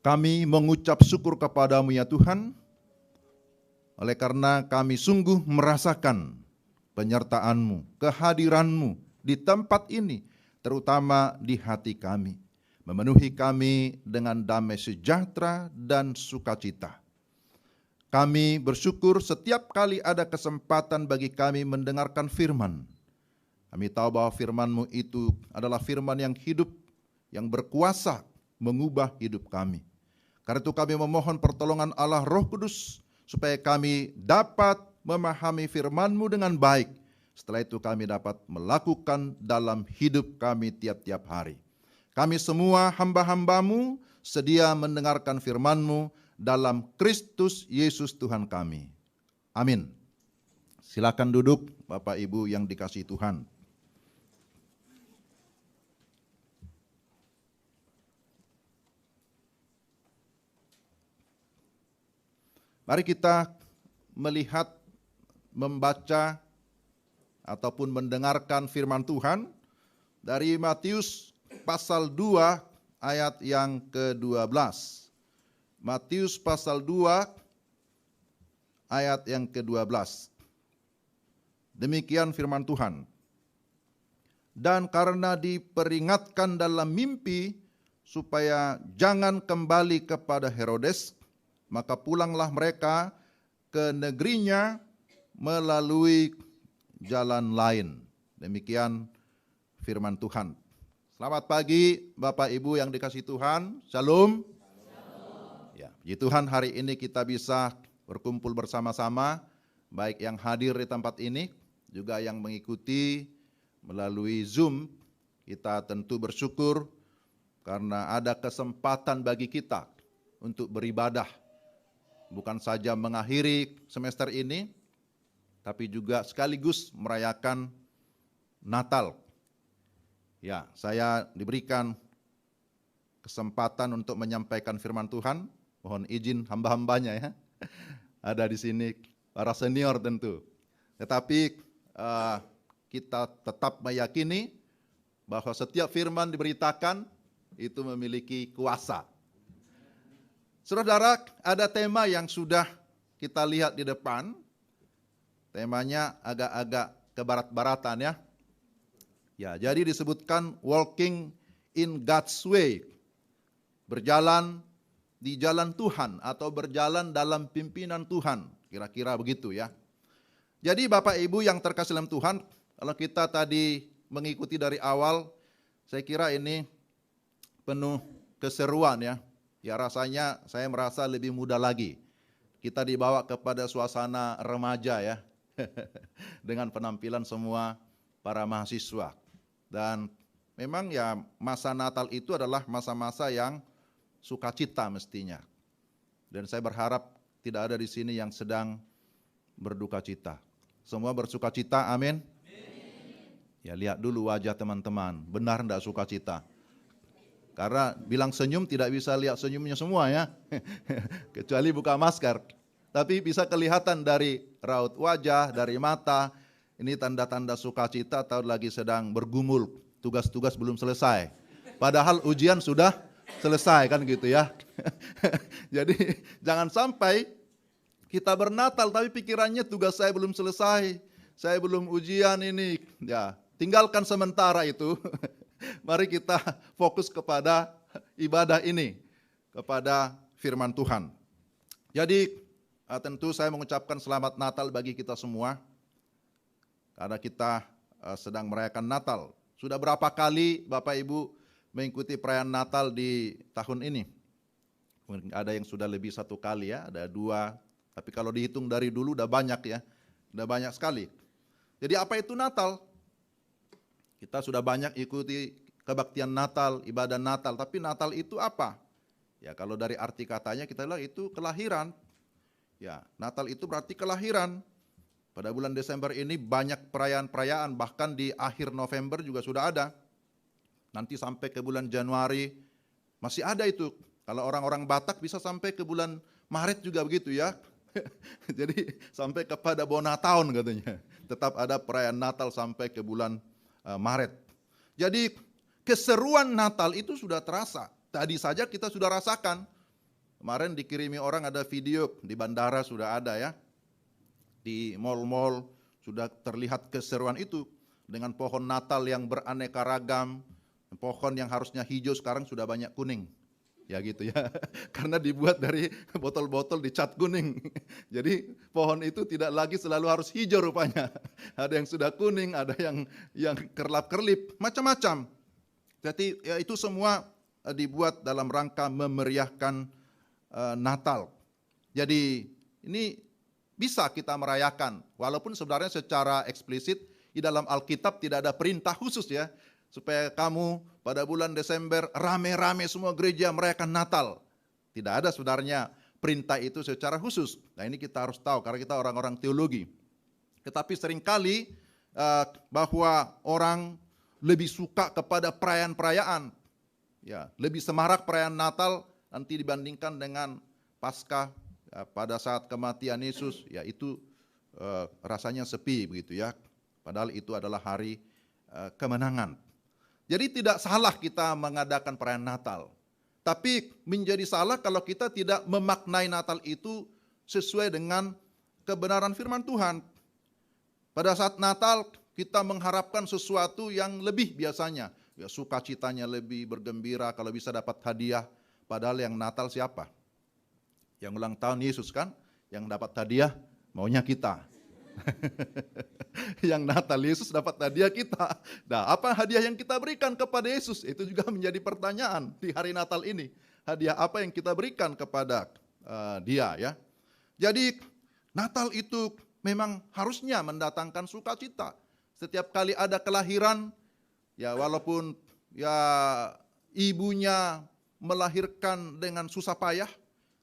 Kami mengucap syukur kepadamu ya Tuhan, oleh karena kami sungguh merasakan penyertaan-Mu, kehadiran-Mu di tempat ini, terutama di hati kami, memenuhi kami dengan damai sejahtera dan sukacita. Kami bersyukur setiap kali ada kesempatan bagi kami mendengarkan firman. Kami tahu bahwa firman-Mu itu adalah firman yang hidup, yang berkuasa mengubah hidup kami. Karena itu kami memohon pertolongan Allah Roh Kudus, supaya kami dapat memahami firman-Mu dengan baik. Setelah itu kami dapat melakukan dalam hidup kami tiap-tiap hari. Kami semua hamba-hamba-Mu sedia mendengarkan firman-Mu dalam Kristus Yesus Tuhan kami. Amin. Silakan duduk Bapak Ibu yang dikasihi Tuhan. Mari kita melihat, membaca, ataupun mendengarkan firman Tuhan dari Matius pasal 2 ayat yang ke-12. Matius pasal 2 ayat yang ke-12. Demikian firman Tuhan. Dan karena diperingatkan dalam mimpi supaya jangan kembali kepada Herodes, maka pulanglah mereka ke negerinya melalui jalan lain. Demikian firman Tuhan. Selamat pagi Bapak Ibu yang dikasihi Tuhan. Shalom. Ya, puji Tuhan hari ini kita bisa berkumpul bersama-sama, baik yang hadir di tempat ini, juga yang mengikuti melalui Zoom. Kita tentu bersyukur karena ada kesempatan bagi kita untuk beribadah. Bukan saja mengakhiri semester ini, tapi juga sekaligus merayakan Natal. Ya, saya diberikan kesempatan untuk menyampaikan firman Tuhan. Mohon izin hamba-hambanya ya. Ada di sini para senior tentu. Tetapi kita tetap meyakini bahwa setiap firman diberitakan itu memiliki kuasa. Saudara, ada tema yang sudah kita lihat di depan. Temanya agak-agak kebarat-baratan ya. Ya, jadi disebutkan walking in God's way. Berjalan di jalan Tuhan atau berjalan dalam pimpinan Tuhan. Kira-kira begitu ya. Jadi Bapak Ibu yang terkasih dalam Tuhan, kalau kita tadi mengikuti dari awal, saya kira ini penuh keseruan ya. Ya rasanya saya merasa lebih muda lagi. Kita dibawa kepada suasana remaja ya. Dengan penampilan semua para mahasiswa. Dan memang ya masa Natal itu adalah masa-masa yang sukacita mestinya. Dan saya berharap tidak ada di sini yang sedang berduka cita. Semua bersukacita, amin. Ya lihat dulu wajah teman-teman, benar enggak sukacita? Karena bilang senyum tidak bisa lihat senyumnya semua ya. Kecuali buka masker. Tapi bisa kelihatan dari raut wajah, dari mata. Ini tanda-tanda sukacita atau lagi sedang bergumul. Tugas-tugas belum selesai. Padahal ujian sudah selesai kan gitu ya. Jadi jangan sampai kita bernatal tapi pikirannya tugas saya belum selesai. Saya belum ujian ini. Ya, tinggalkan sementara itu. Mari kita fokus kepada ibadah ini, kepada firman Tuhan. Jadi tentu saya mengucapkan selamat Natal bagi kita semua, karena kita sedang merayakan Natal. Sudah berapa kali Bapak Ibu mengikuti perayaan Natal di tahun ini? Mungkin ada yang sudah lebih satu kali ya, ada 2, tapi kalau dihitung dari dulu udah banyak ya, udah banyak sekali. Jadi apa itu Natal? Kita sudah banyak ikuti kebaktian Natal, ibadah Natal, tapi Natal itu apa? Ya kalau dari arti katanya kita bilang itu kelahiran. Ya, Natal itu berarti kelahiran. Pada bulan Desember ini banyak perayaan-perayaan, bahkan di akhir November juga sudah ada. Nanti sampai ke bulan Januari masih ada itu. Kalau orang-orang Batak bisa sampai ke bulan Maret juga begitu ya. Jadi sampai kepada bona tahun katanya. Tetap ada perayaan Natal sampai ke bulan Maret. Jadi keseruan Natal itu sudah terasa. Tadi saja kita sudah rasakan Kemarin dikirimi orang ada video, di bandara sudah ada ya. Di mal-mal sudah terlihat keseruan itu. Dengan pohon Natal yang beraneka ragam. Pohon yang harusnya hijau sekarang sudah banyak kuning. Ya gitu ya, karena dibuat dari botol-botol dicat kuning. Jadi pohon itu tidak lagi selalu harus hijau rupanya. Ada yang sudah kuning, ada yang kerlap-kerlip, macam-macam. Jadi ya itu semua dibuat dalam rangka memeriahkan Natal. Jadi ini bisa kita merayakan, walaupun sebenarnya secara eksplisit di dalam Alkitab tidak ada perintah khusus ya, supaya kamu pada bulan Desember rame-rame semua gereja merayakan Natal. Tidak ada sebenarnya perintah itu secara khusus. Nah ini kita harus tahu karena kita orang-orang teologi. Tetapi seringkali bahwa orang lebih suka kepada perayaan-perayaan. Ya, lebih semarak perayaan Natal nanti dibandingkan dengan Paskah pada saat kematian Yesus. Ya itu rasanya sepi begitu ya. Padahal itu adalah hari kemenangan. Jadi tidak salah kita mengadakan perayaan Natal. Tapi menjadi salah kalau kita tidak memaknai Natal itu sesuai dengan kebenaran firman Tuhan. Pada saat Natal kita mengharapkan sesuatu yang lebih biasanya. Ya, sukacitanya lebih, bergembira kalau bisa dapat hadiah. Padahal yang Natal siapa? Yang ulang tahun Yesus kan? Yang dapat hadiah maunya kita. Yang Natal Yesus dapat hadiah kita. Nah, apa hadiah yang kita berikan kepada Yesus? Itu juga menjadi pertanyaan di hari Natal ini. Hadiah apa yang kita berikan kepada dia ya. Jadi Natal itu memang harusnya mendatangkan sukacita. Setiap kali ada kelahiran, ya walaupun ya ibunya melahirkan dengan susah payah,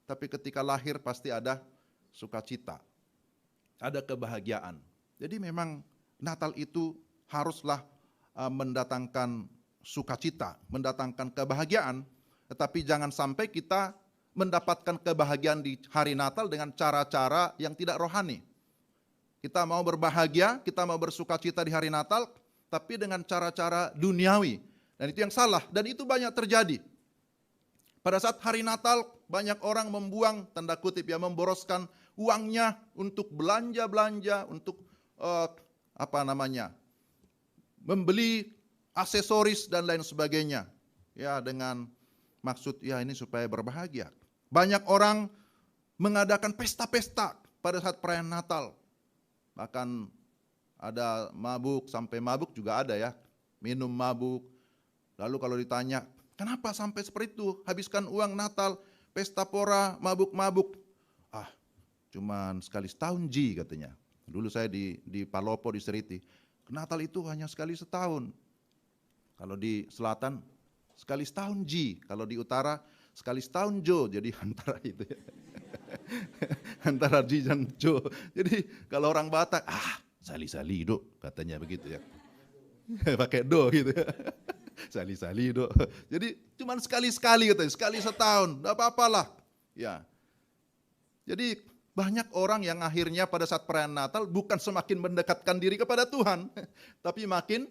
tapi ketika lahir pasti ada sukacita. Ada kebahagiaan. Jadi memang Natal itu haruslah mendatangkan sukacita, mendatangkan kebahagiaan, tetapi jangan sampai kita mendapatkan kebahagiaan di hari Natal dengan cara-cara yang tidak rohani. Kita mau berbahagia, kita mau bersukacita di hari Natal, tapi dengan cara-cara duniawi. Dan itu yang salah, dan itu banyak terjadi. Pada saat hari Natal, banyak orang membuang, tanda kutip ya, memboroskan uangnya untuk belanja-belanja, untuk membeli aksesoris dan lain sebagainya. Ya, dengan maksud ya ini supaya berbahagia. Banyak orang mengadakan pesta-pesta pada saat perayaan Natal. Bahkan ada mabuk, sampai mabuk juga ada ya. Minum mabuk. Lalu kalau ditanya, kenapa sampai seperti itu? Habiskan uang Natal, pesta pora, mabuk-mabuk. Cuman sekali setahun Ji katanya. Dulu saya di Palopo di Seriti. Natal itu hanya sekali setahun. Kalau di selatan sekali setahun Ji. Kalau di utara sekali setahun Jo. Jadi antara itu ya. Antara Ji dan Jo. Jadi kalau orang Batak, sali-sali do katanya begitu ya. Pakai do gitu ya. Sali-sali do. Jadi cuman sekali-sekali katanya. Sekali setahun. Tidak apa-apalah. Ya. Jadi banyak orang yang akhirnya pada saat perayaan Natal bukan semakin mendekatkan diri kepada Tuhan, tapi makin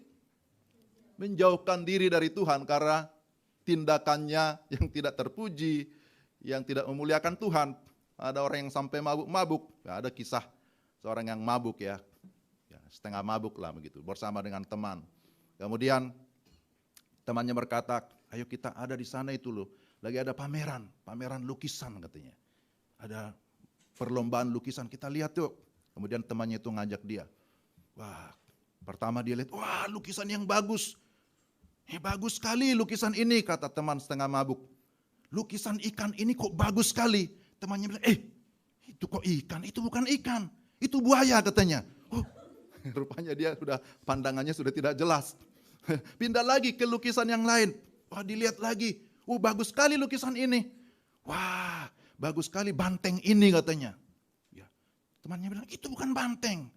menjauhkan diri dari Tuhan karena tindakannya yang tidak terpuji, yang tidak memuliakan Tuhan. Ada orang yang sampai mabuk-mabuk, ada kisah seorang yang mabuk ya, setengah mabuk lah begitu, bersama dengan teman. Kemudian temannya berkata, ayo kita ada di sana itu loh, lagi ada pameran lukisan katanya. Ada perlombaan lukisan, kita lihat yuk. Kemudian temannya itu ngajak dia. Wah, pertama dia lihat, wah lukisan yang bagus. Bagus sekali lukisan ini, kata teman setengah mabuk. Lukisan ikan ini kok bagus sekali. Temannya bilang, itu kok ikan? Itu bukan ikan, itu buaya katanya. Rupanya dia pandangannya sudah tidak jelas. Pindah lagi ke lukisan yang lain. Wah, dilihat lagi. Bagus sekali lukisan ini. Wah, bagus sekali banteng ini katanya. Ya. Temannya bilang, itu bukan banteng.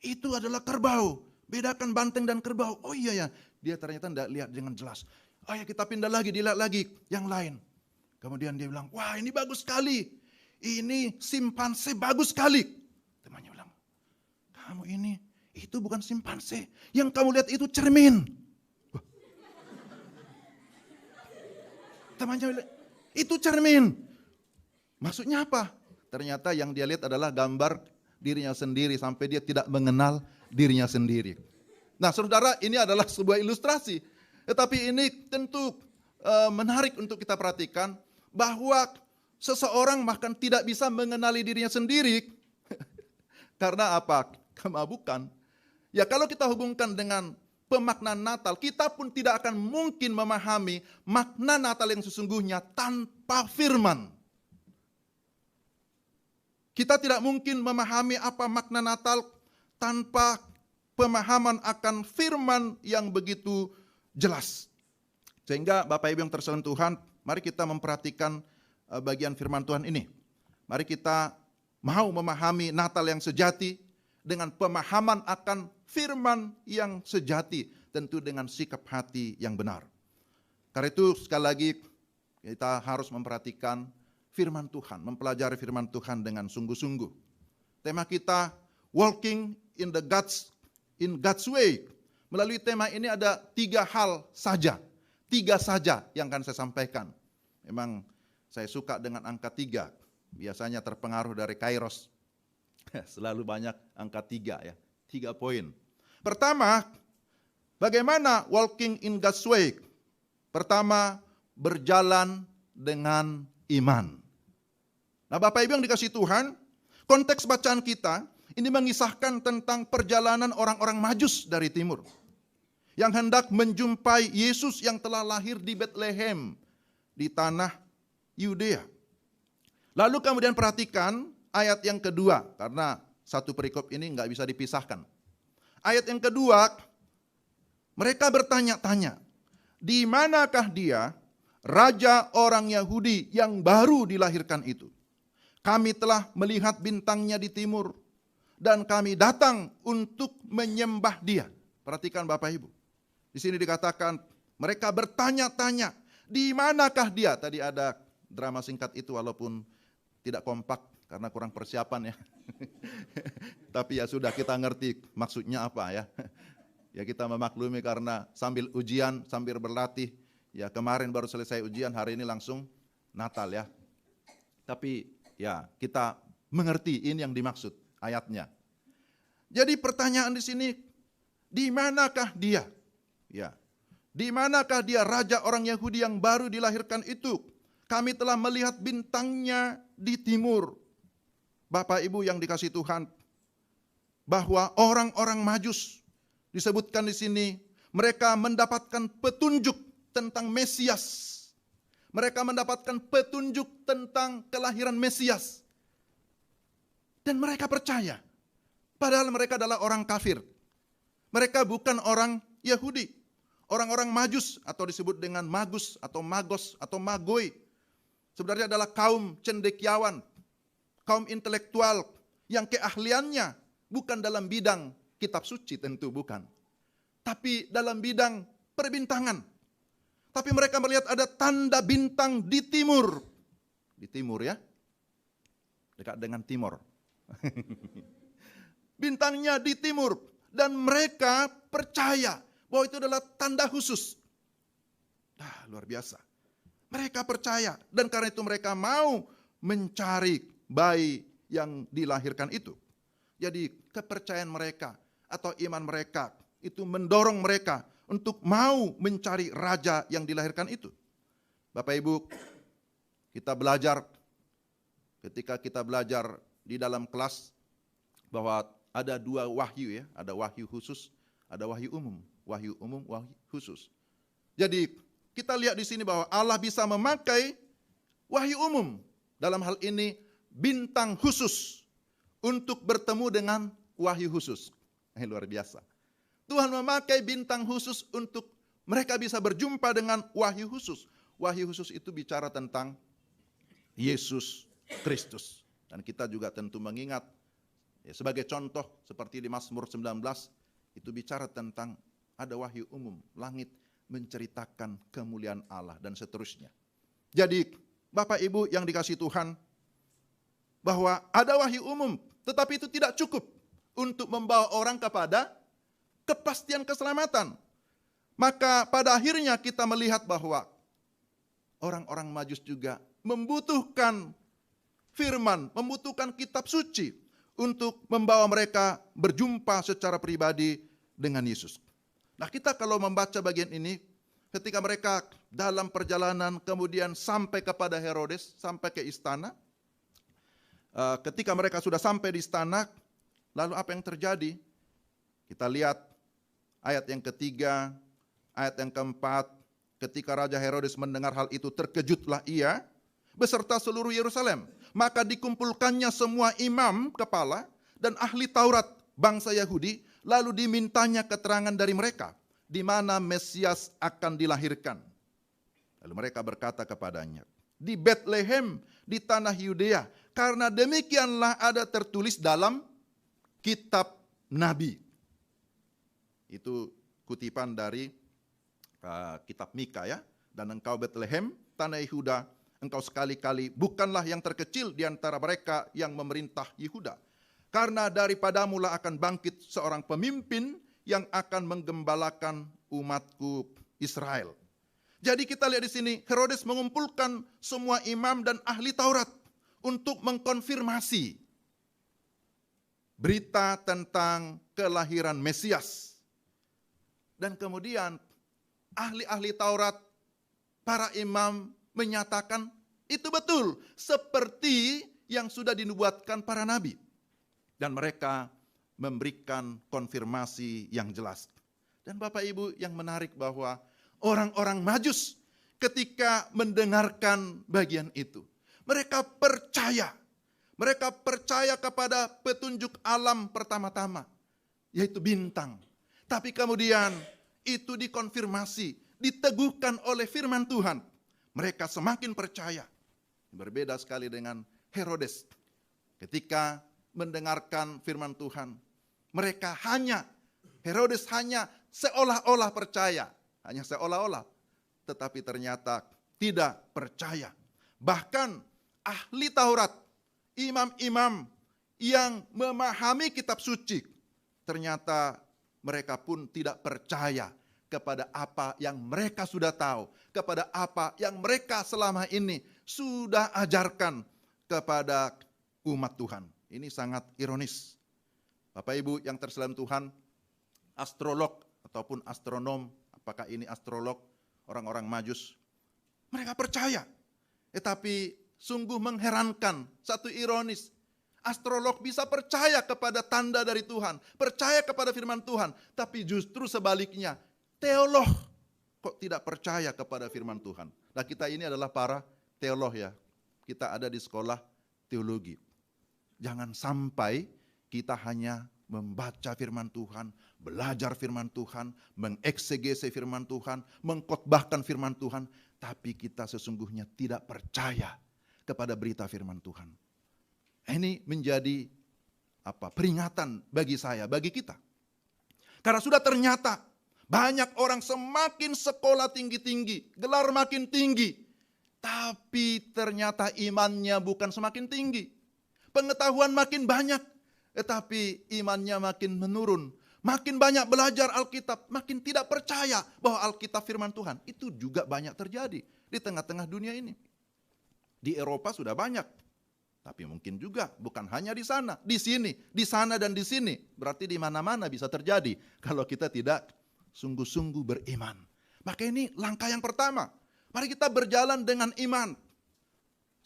Itu adalah kerbau. Bedakan banteng dan kerbau. Oh iya ya. Dia ternyata tidak lihat dengan jelas. Ya kita pindah lagi, dilihat lagi yang lain. Kemudian dia bilang, wah ini bagus sekali. Ini simpanse bagus sekali. Temannya bilang, kamu ini, itu bukan simpanse. Yang kamu lihat itu cermin. Temannya bilang, itu cermin. Maksudnya apa? Ternyata yang dia lihat adalah gambar dirinya sendiri sampai dia tidak mengenal dirinya sendiri. Nah, saudara, ini adalah sebuah ilustrasi. Tetapi ini tentu menarik untuk kita perhatikan bahwa seseorang bahkan tidak bisa mengenali dirinya sendiri karena apa? Kemabukan. Ya, kalau kita hubungkan dengan pemaknaan Natal, kita pun tidak akan mungkin memahami makna Natal yang sesungguhnya tanpa firman. Kita tidak mungkin memahami apa makna Natal tanpa pemahaman akan firman yang begitu jelas. Sehingga Bapak Ibu yang tersalam Tuhan, mari kita memperhatikan bagian firman Tuhan ini. Mari kita mau memahami Natal yang sejati dengan pemahaman akan firman yang sejati, tentu dengan sikap hati yang benar. Karena itu sekali lagi kita harus memperhatikan firman Tuhan, mempelajari firman Tuhan dengan sungguh-sungguh. Tema kita walking in God's way. Melalui tema ini ada 3 hal saja. 3 saja yang akan saya sampaikan. Memang saya suka dengan angka 3. Biasanya terpengaruh dari Kairos. Selalu banyak angka 3 ya. 3 poin. Pertama, bagaimana walking in God's way? Pertama, berjalan dengan iman. Nah, Bapak Ibu yang dikasihi Tuhan, konteks bacaan kita ini mengisahkan tentang perjalanan orang-orang Majus dari timur yang hendak menjumpai Yesus yang telah lahir di Bethlehem di tanah Yudea. Lalu kemudian perhatikan ayat yang kedua, karena satu perikop ini nggak bisa dipisahkan. Ayat yang kedua, mereka bertanya-tanya, di manakah dia, raja orang Yahudi yang baru dilahirkan itu? Kami telah melihat bintangnya di timur, dan kami datang untuk menyembah dia. Perhatikan Bapak Ibu. Di sini dikatakan mereka bertanya-tanya, di manakah dia? Tadi ada drama singkat itu walaupun tidak kompak karena kurang persiapan ya. Tapi ya sudah, kita ngerti maksudnya apa ya. Ya kita memaklumi karena sambil ujian, sambil berlatih. Ya kemarin baru selesai ujian, hari ini langsung Natal ya. Tapi ya kita mengerti ini yang dimaksud ayatnya. Jadi pertanyaan di sini, di manakah dia? Ya, di manakah dia, raja orang Yahudi yang baru dilahirkan itu? Kami telah melihat bintangnya di timur. Bapak Ibu yang dikasihi Tuhan, bahwa orang-orang Majus disebutkan di sini, mereka mendapatkan petunjuk tentang Mesias. Mereka mendapatkan petunjuk tentang kelahiran Mesias. Dan mereka percaya. Padahal mereka adalah orang kafir. Mereka bukan orang Yahudi. Orang-orang Majus atau disebut dengan Magus atau Magos atau Magoi. Sebenarnya adalah kaum cendekiawan, kaum intelektual yang keahliannya bukan dalam bidang kitab suci, tentu bukan. Tapi dalam bidang perbintangan. Tapi mereka melihat ada tanda bintang di timur. Di timur ya. Dekat dengan timur. Bintangnya di timur. Dan mereka percaya bahwa itu adalah tanda khusus. Luar biasa. Mereka percaya. Dan karena itu mereka mau mencari bayi yang dilahirkan itu. Jadi kepercayaan mereka atau iman mereka itu mendorong mereka untuk mau mencari raja yang dilahirkan itu. Bapak Ibu, kita belajar, ketika kita belajar di dalam kelas bahwa ada 2 wahyu ya, ada wahyu khusus, ada wahyu umum, wahyu khusus. Jadi kita lihat di sini bahwa Allah bisa memakai wahyu umum, dalam hal ini bintang khusus, untuk bertemu dengan wahyu khusus. Luar biasa. Tuhan memakai bintang khusus untuk mereka bisa berjumpa dengan wahyu khusus. Wahyu khusus itu bicara tentang Yesus Kristus. Dan kita juga tentu mengingat, ya, sebagai contoh seperti di Mazmur 19, itu bicara tentang ada wahyu umum, langit menceritakan kemuliaan Allah dan seterusnya. Jadi Bapak Ibu yang dikasihi Tuhan, bahwa ada wahyu umum, tetapi itu tidak cukup untuk membawa orang kepada kepastian keselamatan. Maka pada akhirnya kita melihat bahwa orang-orang Majus juga membutuhkan firman, membutuhkan kitab suci untuk membawa mereka berjumpa secara pribadi dengan Yesus. Nah, kita kalau membaca bagian ini, ketika mereka dalam perjalanan kemudian sampai kepada Herodes, sampai ke istana, ketika mereka sudah sampai di istana, lalu apa yang terjadi? Kita lihat ayat yang ketiga, ayat yang keempat. Ketika Raja Herodes mendengar hal itu, terkejutlah ia beserta seluruh Yerusalem. Maka dikumpulkannya semua imam kepala dan ahli Taurat bangsa Yahudi, lalu dimintanya keterangan dari mereka, di mana Mesias akan dilahirkan. Lalu mereka berkata kepadanya, di Bethlehem, di tanah Yudea, karena demikianlah ada tertulis dalam kitab Nabi. Itu kutipan dari kitab Mika ya. Dan engkau Bethlehem, tanah Yehuda, engkau sekali-kali bukanlah yang terkecil di antara mereka yang memerintah Yehuda. Karena daripadamu lah akan bangkit seorang pemimpin yang akan menggembalakan umatku Israel. Jadi kita lihat di sini, Herodes mengumpulkan semua imam dan ahli Taurat untuk mengkonfirmasi berita tentang kelahiran Mesias. Dan kemudian ahli-ahli Taurat, para imam menyatakan itu betul, seperti yang sudah dinubuatkan para nabi. Dan mereka memberikan konfirmasi yang jelas. Dan Bapak Ibu, yang menarik bahwa orang-orang Majus ketika mendengarkan bagian itu, mereka percaya. Mereka percaya kepada petunjuk alam pertama-tama, yaitu bintang. Tapi kemudian itu dikonfirmasi, diteguhkan oleh firman Tuhan. Mereka semakin percaya. Berbeda sekali dengan Herodes. Ketika mendengarkan firman Tuhan, Herodes hanya seolah-olah percaya. Hanya seolah-olah. Tetapi ternyata tidak percaya. Bahkan ahli Taurat, imam-imam yang memahami kitab suci, ternyata mereka pun tidak percaya kepada apa yang mereka sudah tahu, kepada apa yang mereka selama ini sudah ajarkan kepada umat Tuhan. Ini sangat ironis. Bapak Ibu yang terselam Tuhan, astrolog ataupun astronom, apakah ini astrolog, orang-orang Majus, mereka percaya. Tetapi sungguh mengherankan, satu ironis, astrolog bisa percaya kepada tanda dari Tuhan, percaya kepada firman Tuhan, tapi justru sebaliknya, teolog kok tidak percaya kepada firman Tuhan. Nah, kita ini adalah para teolog ya, kita ada di sekolah teologi. Jangan sampai kita hanya membaca firman Tuhan, belajar firman Tuhan, mengeksegese firman Tuhan, mengkhotbahkan firman Tuhan, tapi kita sesungguhnya tidak percaya kepada berita firman Tuhan. Ini menjadi peringatan bagi saya, bagi kita. Karena sudah ternyata banyak orang semakin sekolah tinggi-tinggi, gelar makin tinggi, tapi ternyata imannya bukan semakin tinggi. Pengetahuan makin banyak, tetapi imannya makin menurun. Makin banyak belajar Alkitab, makin tidak percaya bahwa Alkitab firman Tuhan. Itu juga banyak terjadi di tengah-tengah dunia ini. Di Eropa sudah banyak, tapi mungkin juga bukan hanya di sana, di sini, di sana dan di sini. Berarti di mana-mana bisa terjadi kalau kita tidak sungguh-sungguh beriman. Maka ini langkah yang pertama. Mari kita berjalan dengan iman.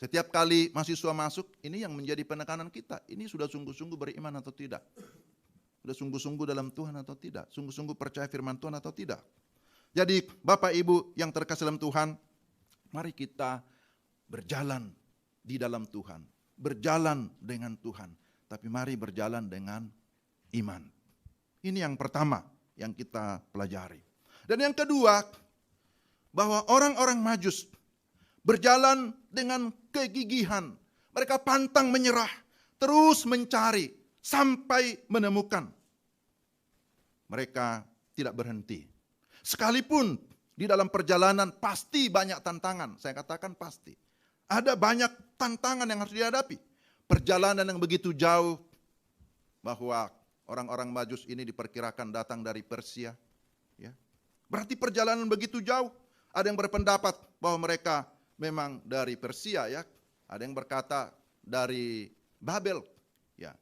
Setiap kali mahasiswa masuk, ini yang menjadi penekanan kita. Ini sudah sungguh-sungguh beriman atau tidak? Sudah sungguh-sungguh dalam Tuhan atau tidak? Sungguh-sungguh percaya firman Tuhan atau tidak? Jadi Bapak Ibu yang terkasih dalam Tuhan, mari kita berjalan di dalam Tuhan. Berjalan dengan Tuhan. Tapi mari berjalan dengan iman. Ini yang pertama yang kita pelajari. Dan yang kedua, bahwa orang-orang Majus berjalan dengan kegigihan. Mereka pantang menyerah, terus mencari sampai menemukan. Mereka tidak berhenti. Sekalipun di dalam perjalanan pasti banyak tantangan, saya katakan pasti. Ada banyak tantangan yang harus dihadapi. Perjalanan yang begitu jauh, bahwa orang-orang Majus ini diperkirakan datang dari Persia. Ya. Berarti perjalanan begitu jauh. Ada yang berpendapat bahwa mereka memang dari Persia ya. Ada yang berkata dari Babel, ya.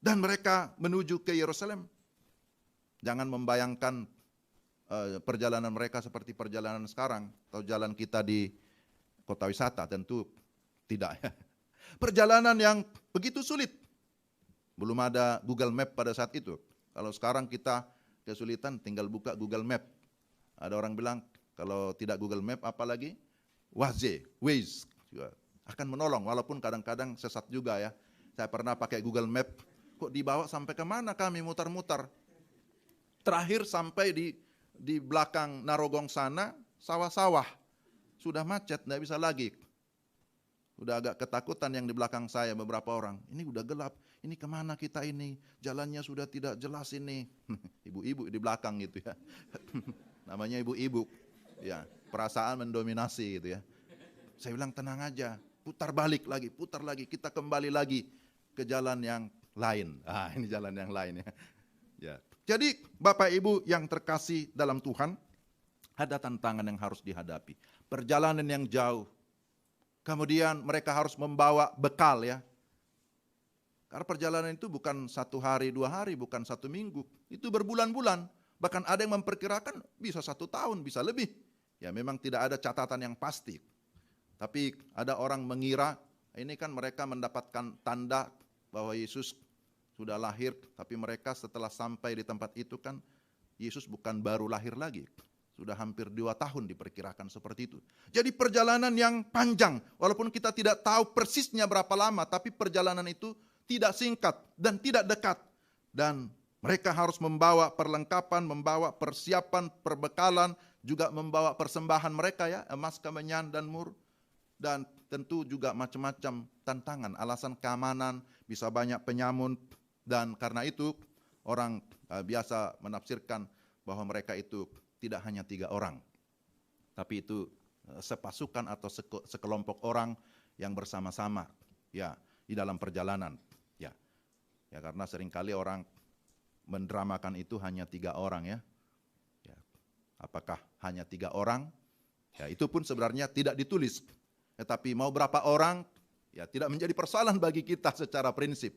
Dan mereka menuju ke Yerusalem. Jangan membayangkan perjalanan mereka seperti perjalanan sekarang atau jalan kita di kota wisata, tentu tidak. Perjalanan yang begitu sulit. Belum ada Google Map pada saat itu. Kalau sekarang kita kesulitan tinggal buka Google Map. Ada orang bilang kalau tidak Google Map apalagi Waze juga akan menolong walaupun kadang-kadang sesat juga ya. Saya pernah pakai Google Map, kok dibawa sampai kemana kami mutar-mutar. Terakhir sampai di belakang Narogong sana, sawah-sawah. Sudah macet, tidak bisa lagi. Sudah agak ketakutan yang di belakang saya beberapa orang. Ini udah gelap, ini kemana kita ini? Jalannya sudah tidak jelas ini. Ibu-ibu di belakang gitu ya. Namanya ibu-ibu. Ya, perasaan mendominasi gitu ya. Saya bilang tenang aja, putar lagi, kita kembali lagi ke jalan yang lain. Ini jalan yang lain ya. Ya. Jadi Bapak Ibu yang terkasih dalam Tuhan, ada tantangan yang harus dihadapi. Perjalanan yang jauh. Kemudian mereka harus membawa bekal ya. Karena perjalanan itu bukan 1 hari, 2 hari, bukan 1 minggu. Itu berbulan-bulan. Bahkan ada yang memperkirakan bisa 1 tahun, bisa lebih. Ya memang tidak ada catatan yang pasti. Tapi ada orang mengira, ini kan mereka mendapatkan tanda bahwa Yesus sudah lahir. Tapi mereka setelah sampai di tempat itu kan, Yesus bukan baru lahir lagi. Sudah hampir 2 tahun diperkirakan seperti itu. Jadi perjalanan yang panjang, walaupun kita tidak tahu persisnya berapa lama, tapi perjalanan itu tidak singkat dan tidak dekat. Dan mereka harus membawa perlengkapan, membawa persiapan, perbekalan, juga membawa persembahan mereka ya, emas, kemenyan, dan mur. Dan tentu juga macam-macam tantangan, alasan keamanan, bisa banyak penyamun. Dan karena itu orang biasa menafsirkan bahwa mereka itu tidak hanya 3 orang, tapi itu sepasukan atau sekelompok orang yang bersama-sama ya di dalam perjalanan ya. Ya karena seringkali orang mendramakan itu hanya 3 orang ya. Ya. Apakah hanya 3 orang? Ya itu pun sebenarnya tidak ditulis. Tetapi mau berapa orang ya tidak menjadi persoalan bagi kita secara prinsip.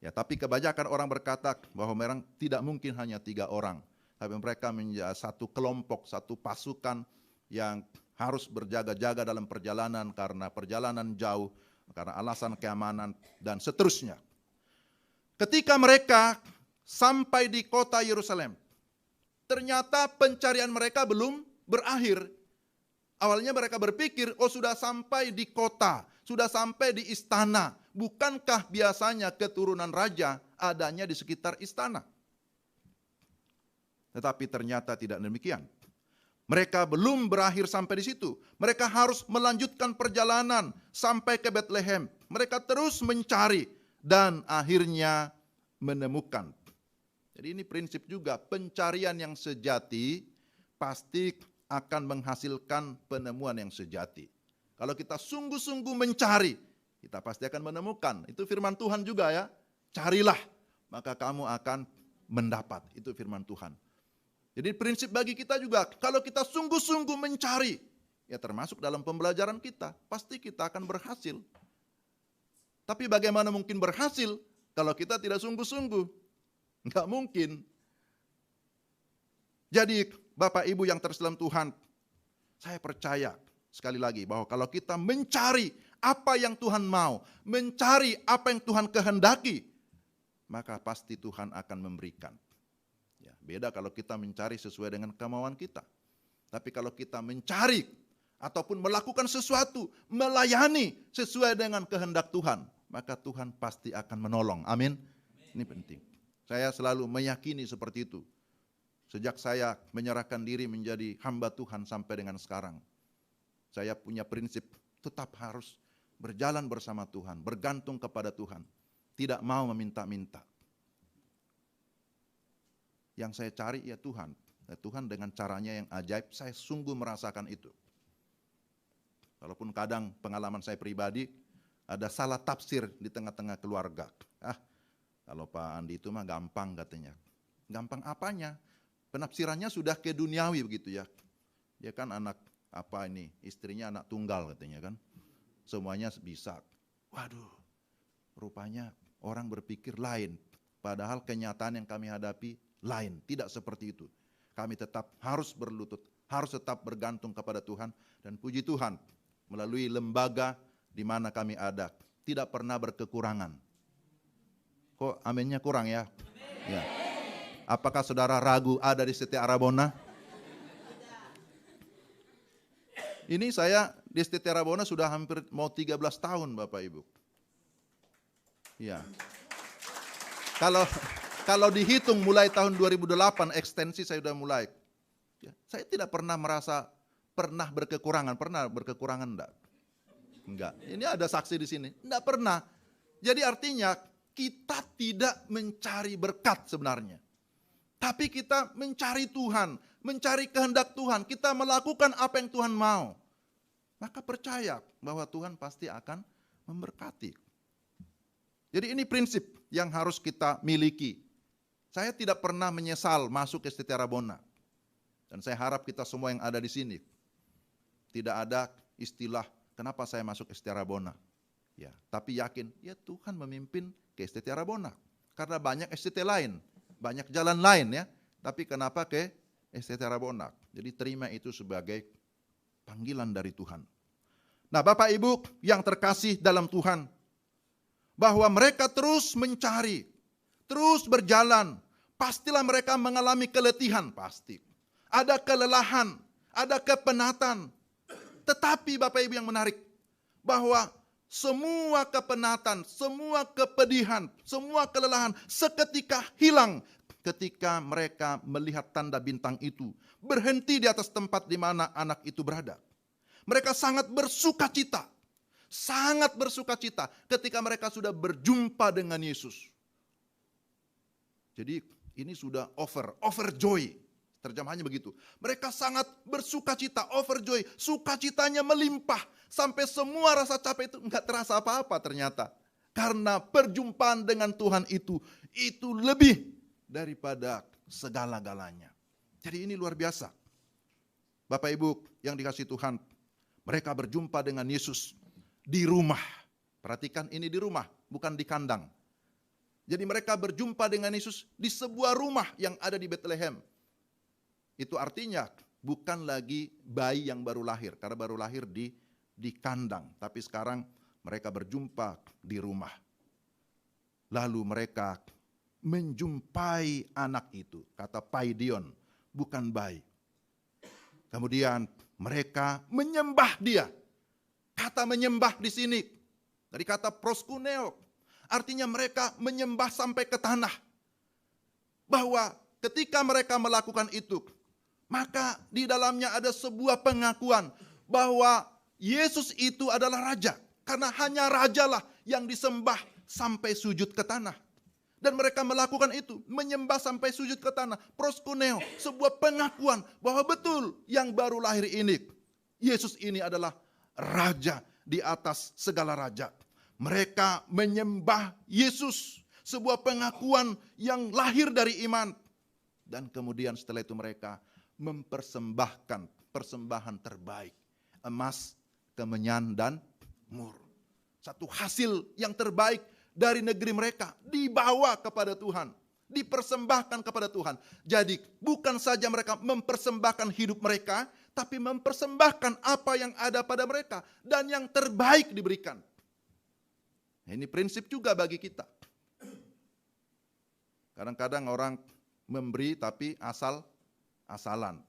Ya tapi kebanyakan orang berkata bahwa memang tidak mungkin hanya 3 orang. Tapi mereka menjadi satu kelompok, satu pasukan yang harus berjaga-jaga dalam perjalanan karena perjalanan jauh, karena alasan keamanan, dan seterusnya. Ketika mereka sampai di kota Yerusalem, ternyata pencarian mereka belum berakhir. Awalnya mereka berpikir, oh sudah sampai di kota, sudah sampai di istana. Bukankah biasanya keturunan raja adanya di sekitar istana? Tetapi ternyata tidak demikian. Mereka belum berakhir sampai di situ. Mereka harus melanjutkan perjalanan sampai ke Bethlehem. Mereka terus mencari dan akhirnya menemukan. Jadi ini prinsip juga, pencarian yang sejati pasti akan menghasilkan penemuan yang sejati. Kalau kita sungguh-sungguh mencari, kita pasti akan menemukan. Itu firman Tuhan juga ya. Carilah, maka kamu akan mendapat. Itu firman Tuhan. Jadi prinsip bagi kita juga, kalau kita sungguh-sungguh mencari, ya termasuk dalam pembelajaran kita, pasti kita akan berhasil. Tapi bagaimana mungkin berhasil kalau kita tidak sungguh-sungguh? Enggak mungkin. Jadi Bapak Ibu yang terselam Tuhan, saya percaya sekali lagi bahwa kalau kita mencari apa yang Tuhan mau, mencari apa yang Tuhan kehendaki, maka pasti Tuhan akan memberikan. Ya, beda kalau kita mencari sesuai dengan kemauan kita. Tapi kalau kita mencari ataupun melakukan sesuatu, melayani sesuai dengan kehendak Tuhan, maka Tuhan pasti akan menolong. Amin. Ini penting. Saya selalu meyakini seperti itu. Sejak saya menyerahkan diri menjadi hamba Tuhan sampai dengan sekarang. Saya punya prinsip tetap harus berjalan bersama Tuhan, bergantung kepada Tuhan. Tidak mau meminta-minta. Yang saya cari ya Tuhan. Tuhan dengan caranya yang ajaib, saya sungguh merasakan itu. Walaupun kadang pengalaman saya pribadi, ada salah tafsir di tengah-tengah keluarga. Kalau Pak Andi itu mah gampang katanya. Gampang apanya? Penafsirannya sudah ke duniawi begitu ya. Dia kan anak istrinya anak tunggal katanya kan. Semuanya bisa. Waduh, rupanya orang berpikir lain. Padahal kenyataan yang kami hadapi lain, tidak seperti itu. Kami tetap harus berlutut, harus tetap bergantung kepada Tuhan. Dan puji Tuhan, melalui lembaga di mana kami ada, tidak pernah berkekurangan. Kok aminnya kurang ya? Ya. Apakah saudara ragu ada di Setia Rabona? Ini saya di Setia Rabona sudah hampir mau 13 tahun Bapak Ibu. Ya. Kalau dihitung mulai tahun 2008 ekstensi saya sudah mulai. Ya, saya tidak pernah merasa pernah berkekurangan enggak? Enggak. Ini ada saksi di sini. Enggak pernah. Jadi artinya kita tidak mencari berkat sebenarnya. Tapi kita mencari Tuhan, mencari kehendak Tuhan. Kita melakukan apa yang Tuhan mau. Maka percaya bahwa Tuhan pasti akan memberkati. Jadi ini prinsip yang harus kita miliki. Saya tidak pernah menyesal masuk ke Setia Rabona. Dan saya harap kita semua yang ada di sini tidak ada istilah kenapa saya masuk ke Setia Rabona. Ya, tapi yakin ya Tuhan memimpin ke Setia Rabona. Karena banyak STT lain, banyak jalan lain ya. Tapi kenapa ke Setia Rabona? Jadi terima itu sebagai panggilan dari Tuhan. Nah, Bapak Ibu yang terkasih dalam Tuhan, bahwa mereka terus mencari, terus berjalan, pastilah mereka mengalami keletihan, pasti. Ada kelelahan, ada kepenatan. Tetapi Bapak Ibu yang menarik, bahwa semua kepenatan, semua kepedihan, semua kelelahan seketika hilang ketika mereka melihat tanda bintang itu berhenti di atas tempat di mana anak itu berada. Mereka sangat bersuka cita ketika mereka sudah berjumpa dengan Yesus. Jadi ini sudah overjoy, terjemahannya begitu. Mereka sangat bersuka cita, overjoy, sukacitanya melimpah sampai semua rasa capek itu enggak terasa apa-apa ternyata. Karena perjumpaan dengan Tuhan itu lebih daripada segala-galanya. Jadi ini luar biasa. Bapak Ibu yang dikasihi Tuhan, mereka berjumpa dengan Yesus di rumah. Perhatikan ini di rumah, bukan di kandang. Jadi mereka berjumpa dengan Yesus di sebuah rumah yang ada di Bethlehem. Itu artinya bukan lagi bayi yang baru lahir, karena baru lahir di kandang. Tapi sekarang mereka berjumpa di rumah. Lalu mereka menjumpai anak itu, kata paidion, bukan bayi. Kemudian mereka menyembah dia. Kata menyembah di sini dari kata proskuneo, artinya mereka menyembah sampai ke tanah. Bahwa ketika mereka melakukan itu, maka di dalamnya ada sebuah pengakuan bahwa Yesus itu adalah raja. Karena hanya rajalah yang disembah sampai sujud ke tanah. Dan mereka melakukan itu, menyembah sampai sujud ke tanah. Proskuneo, sebuah pengakuan bahwa betul yang baru lahir ini, Yesus ini adalah raja di atas segala raja. Mereka menyembah Yesus, sebuah pengakuan yang lahir dari iman. Dan kemudian setelah itu mereka mempersembahkan persembahan terbaik. Emas, kemenyan, dan mur. Satu hasil yang terbaik dari negeri mereka dibawa kepada Tuhan. Dipersembahkan kepada Tuhan. Jadi bukan saja mereka mempersembahkan hidup mereka, tapi mempersembahkan apa yang ada pada mereka. Dan yang terbaik diberikan. Ini prinsip juga bagi kita. Kadang-kadang orang memberi tapi asal-asalan.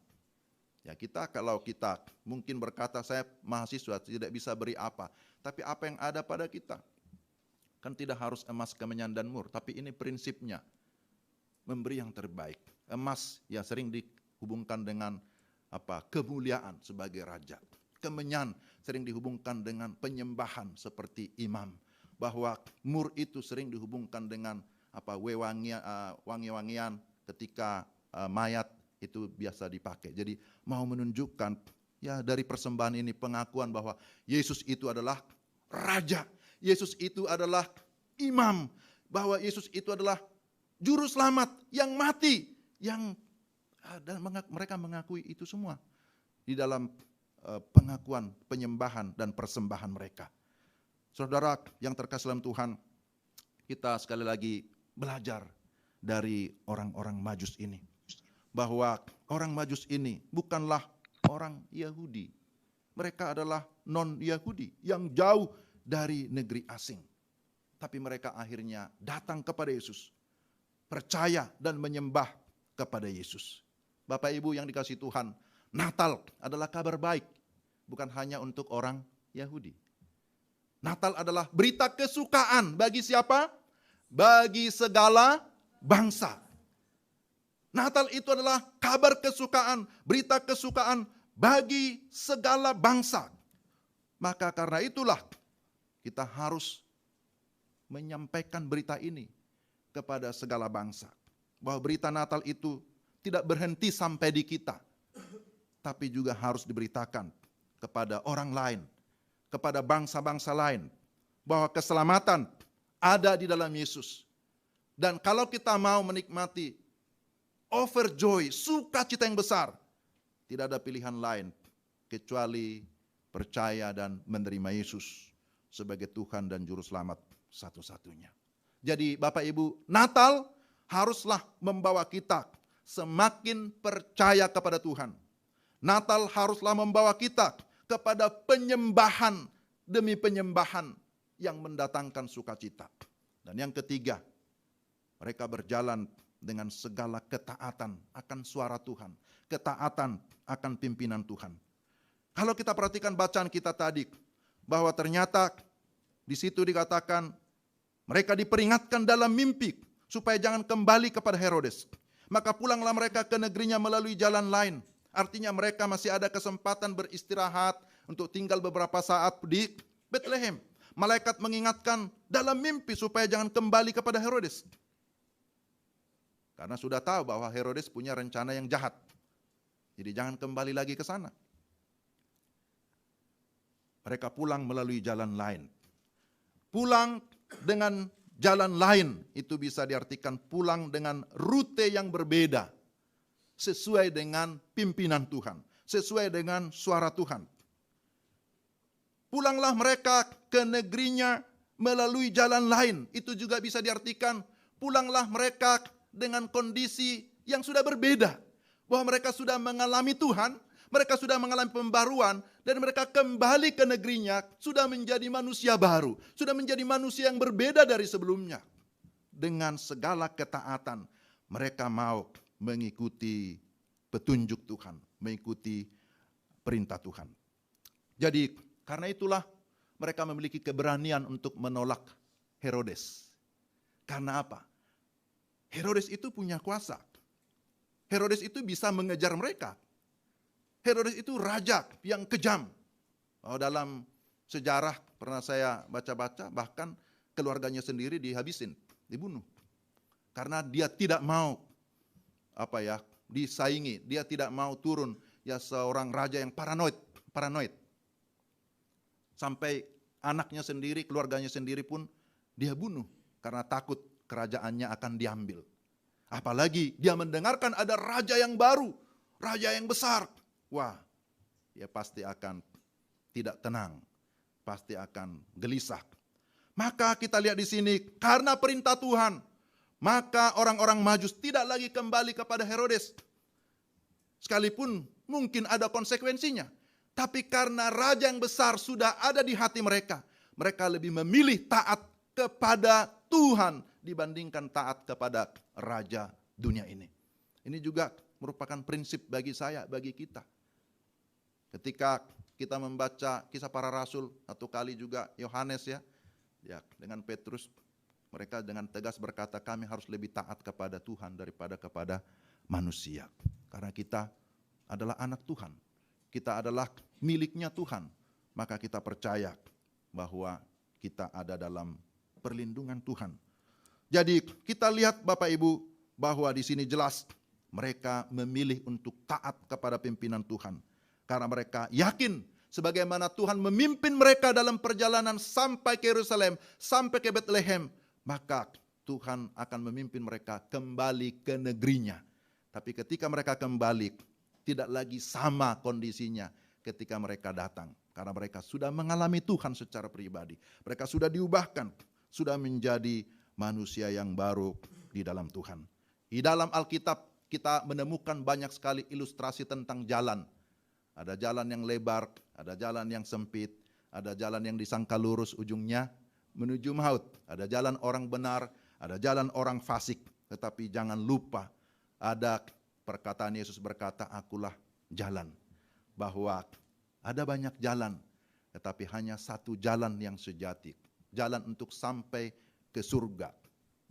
Ya kalau kita mungkin berkata saya mahasiswa tidak bisa beri apa. Tapi apa yang ada pada kita. Kan tidak harus emas, kemenyan, dan mur. Tapi ini prinsipnya. Memberi yang terbaik. Emas ya sering dihubungkan dengan kemuliaan sebagai raja. Kemenyan sering dihubungkan dengan penyembahan seperti imam. Bahwa mur itu sering dihubungkan dengan wangi-wangian ketika mayat itu biasa dipakai. Jadi mau menunjukkan ya dari persembahan ini pengakuan bahwa Yesus itu adalah raja. Yesus itu adalah imam. Bahwa Yesus itu adalah juru selamat yang mati. Dan mereka mengakui itu semua di dalam pengakuan, penyembahan, dan persembahan mereka. Saudara yang terkasih dalam Tuhan, kita sekali lagi belajar dari orang-orang Majus ini. Bahwa orang Majus ini bukanlah orang Yahudi. Mereka adalah non-Yahudi yang jauh dari negeri asing. Tapi mereka akhirnya datang kepada Yesus, percaya dan menyembah kepada Yesus. Bapak Ibu yang dikasihi Tuhan, Natal adalah kabar baik, bukan hanya untuk orang Yahudi. Natal adalah berita kesukaan bagi siapa? Bagi segala bangsa. Natal itu adalah kabar kesukaan, berita kesukaan bagi segala bangsa. Maka karena itulah kita harus menyampaikan berita ini kepada segala bangsa. Bahwa berita Natal itu tidak berhenti sampai di kita, tapi juga harus diberitakan kepada orang lain, kepada bangsa-bangsa lain, bahwa keselamatan ada di dalam Yesus. Dan kalau kita mau menikmati overjoy, sukacita yang besar, tidak ada pilihan lain kecuali percaya dan menerima Yesus sebagai Tuhan dan Juru Selamat satu-satunya. Jadi Bapak Ibu, Natal haruslah membawa kita semakin percaya kepada Tuhan. Natal haruslah membawa kita kepada penyembahan demi penyembahan yang mendatangkan sukacita. Dan yang ketiga, mereka berjalan dengan segala ketaatan akan suara Tuhan, ketaatan akan pimpinan Tuhan. Kalau kita perhatikan bacaan kita tadi, bahwa ternyata di situ dikatakan mereka diperingatkan dalam mimpi supaya jangan kembali kepada Herodes. Maka pulanglah mereka ke negerinya melalui jalan lain. Artinya mereka masih ada kesempatan beristirahat untuk tinggal beberapa saat di Bethlehem. Malaikat mengingatkan dalam mimpi supaya jangan kembali kepada Herodes. Karena sudah tahu bahwa Herodes punya rencana yang jahat. Jadi jangan kembali lagi ke sana. Mereka pulang melalui jalan lain. Pulang dengan jalan lain itu bisa diartikan pulang dengan rute yang berbeda. Sesuai dengan pimpinan Tuhan. Sesuai dengan suara Tuhan. Pulanglah mereka ke negerinya melalui jalan lain. Itu juga bisa diartikan pulanglah mereka dengan kondisi yang sudah berbeda. Bahwa mereka sudah mengalami Tuhan, mereka sudah mengalami pembaruan, dan mereka kembali ke negerinya sudah menjadi manusia baru. Sudah menjadi manusia yang berbeda dari sebelumnya. Dengan segala ketaatan, mereka mau mengikuti petunjuk Tuhan, mengikuti perintah Tuhan. Jadi karena itulah mereka memiliki keberanian untuk menolak Herodes. Karena apa? Herodes itu punya kuasa. Herodes itu bisa mengejar mereka. Herodes itu raja yang kejam. Oh, dalam sejarah pernah saya baca-baca, bahkan keluarganya sendiri dihabisin, dibunuh. Karena dia tidak mau disaingi, dia tidak mau turun seorang raja yang paranoid. Sampai anaknya sendiri, keluarganya sendiri pun dia bunuh karena takut kerajaannya akan diambil. Apalagi dia mendengarkan ada raja yang baru, raja yang besar. Wah, dia pasti akan tidak tenang, pasti akan gelisah. Maka kita lihat di sini, karena perintah Tuhan, maka orang-orang Majus tidak lagi kembali kepada Herodes. Sekalipun mungkin ada konsekuensinya. Tapi karena raja yang besar sudah ada di hati mereka, mereka lebih memilih taat kepada Tuhan dibandingkan taat kepada raja dunia ini. Ini juga merupakan prinsip bagi saya, bagi kita. Ketika kita membaca Kisah Para Rasul, satu kali juga Yohanes ya dengan Petrus, mereka dengan tegas berkata, kami harus lebih taat kepada Tuhan daripada kepada manusia. Karena kita adalah anak Tuhan. Kita adalah miliknya Tuhan. Maka kita percaya bahwa kita ada dalam perlindungan Tuhan. Jadi kita lihat Bapak Ibu bahwa di sini jelas mereka memilih untuk taat kepada pimpinan Tuhan. Karena mereka yakin sebagaimana Tuhan memimpin mereka dalam perjalanan sampai ke Yerusalem, sampai ke Bethlehem, maka Tuhan akan memimpin mereka kembali ke negerinya. Tapi ketika mereka kembali, tidak lagi sama kondisinya ketika mereka datang. Karena mereka sudah mengalami Tuhan secara pribadi. Mereka sudah diubahkan, sudah menjadi manusia yang baru di dalam Tuhan. Di dalam Alkitab kita menemukan banyak sekali ilustrasi tentang jalan. Ada jalan yang lebar, ada jalan yang sempit, ada jalan yang disangka lurus ujungnya menuju maut. Ada jalan orang benar, ada jalan orang fasik. Tetapi jangan lupa ada perkataan Yesus berkata, akulah jalan. Bahwa ada banyak jalan, tetapi hanya satu jalan yang sejati. Jalan untuk sampai ke surga.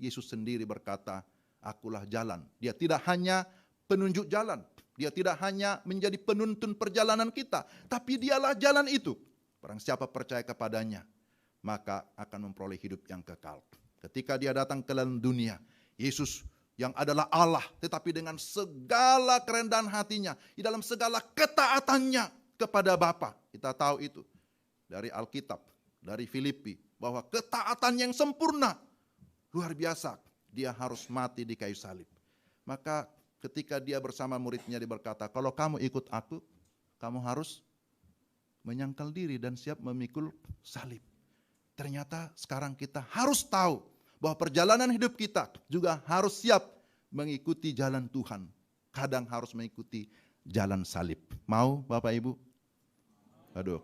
Yesus sendiri berkata, akulah jalan. Dia tidak hanya penunjuk jalan. Dia tidak hanya menjadi penuntun perjalanan kita. Tapi dialah jalan itu. Barang siapa percaya kepadanya, maka akan memperoleh hidup yang kekal. Ketika dia datang ke dalam dunia, Yesus yang adalah Allah, tetapi dengan segala kerendahan hatinya, di dalam segala ketaatannya kepada Bapa. Kita tahu itu dari Alkitab, dari Filipi, bahwa ketaatan yang sempurna, luar biasa, dia harus mati di kayu salib. Maka ketika dia bersama muridnya dia berkata, kalau kamu ikut aku, kamu harus menyangkal diri dan siap memikul salib. Ternyata sekarang kita harus tahu bahwa perjalanan hidup kita juga harus siap mengikuti jalan Tuhan. Kadang harus mengikuti jalan salib. Mau Bapak Ibu? Aduh,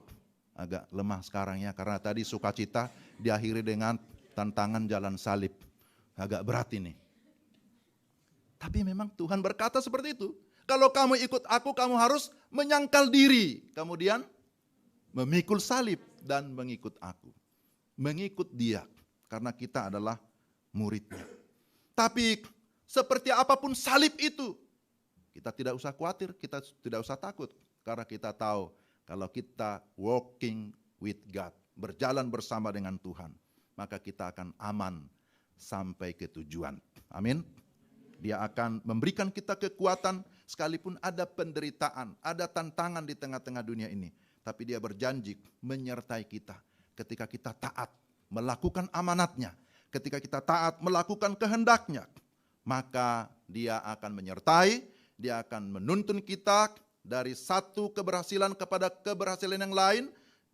agak lemah sekarang ya, karena tadi sukacita diakhiri dengan tantangan jalan salib. Agak berat ini. Tapi memang Tuhan berkata seperti itu. Kalau kamu ikut aku, kamu harus menyangkal diri. Kemudian memikul salib dan mengikut aku. Mengikut dia, karena kita adalah muridnya. Tapi seperti apapun salib itu, kita tidak usah khawatir, kita tidak usah takut. Karena kita tahu kalau kita walking with God, berjalan bersama dengan Tuhan, maka kita akan aman sampai ke tujuan. Amin. Dia akan memberikan kita kekuatan sekalipun ada penderitaan, ada tantangan di tengah-tengah dunia ini. Tapi dia berjanji menyertai kita ketika kita taat melakukan amanatnya. Ketika kita taat melakukan kehendaknya, maka dia akan menyertai, dia akan menuntun kita dari satu keberhasilan kepada keberhasilan yang lain.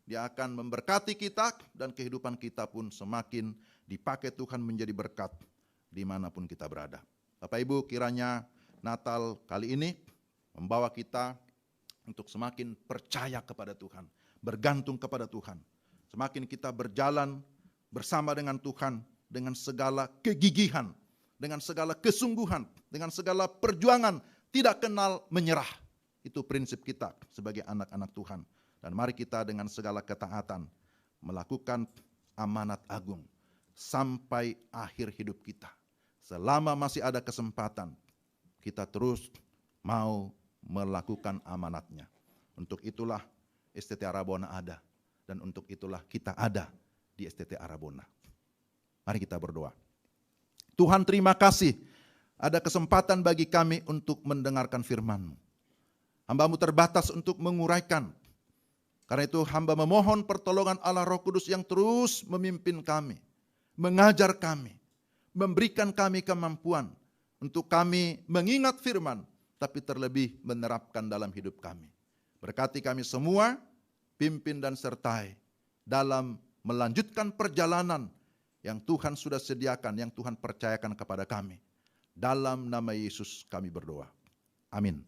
Dia akan memberkati kita dan kehidupan kita pun semakin dipakai Tuhan menjadi berkat dimanapun kita berada. Bapak Ibu, kiranya Natal kali ini membawa kita untuk semakin percaya kepada Tuhan, bergantung kepada Tuhan. Semakin kita berjalan bersama dengan Tuhan dengan segala kegigihan, dengan segala kesungguhan, dengan segala perjuangan, tidak kenal menyerah. Itu prinsip kita sebagai anak-anak Tuhan. Dan mari kita dengan segala ketaatan melakukan amanat agung sampai akhir hidup kita. Selama masih ada kesempatan, kita terus mau melakukan amanatnya. Untuk itulah STT Arabona ada. Dan untuk itulah kita ada di STT Arabona. Mari kita berdoa. Tuhan, terima kasih ada kesempatan bagi kami untuk mendengarkan firman-Mu. Hamba-Mu terbatas untuk menguraikan. Karena itu hamba memohon pertolongan Allah Roh Kudus yang terus memimpin kami, mengajar kami, memberikan kami kemampuan untuk kami mengingat firman, tapi terlebih menerapkan dalam hidup kami. Berkati kami semua, pimpin dan sertai dalam melanjutkan perjalanan yang Tuhan sudah sediakan, yang Tuhan percayakan kepada kami. Dalam nama Yesus kami berdoa. Amin.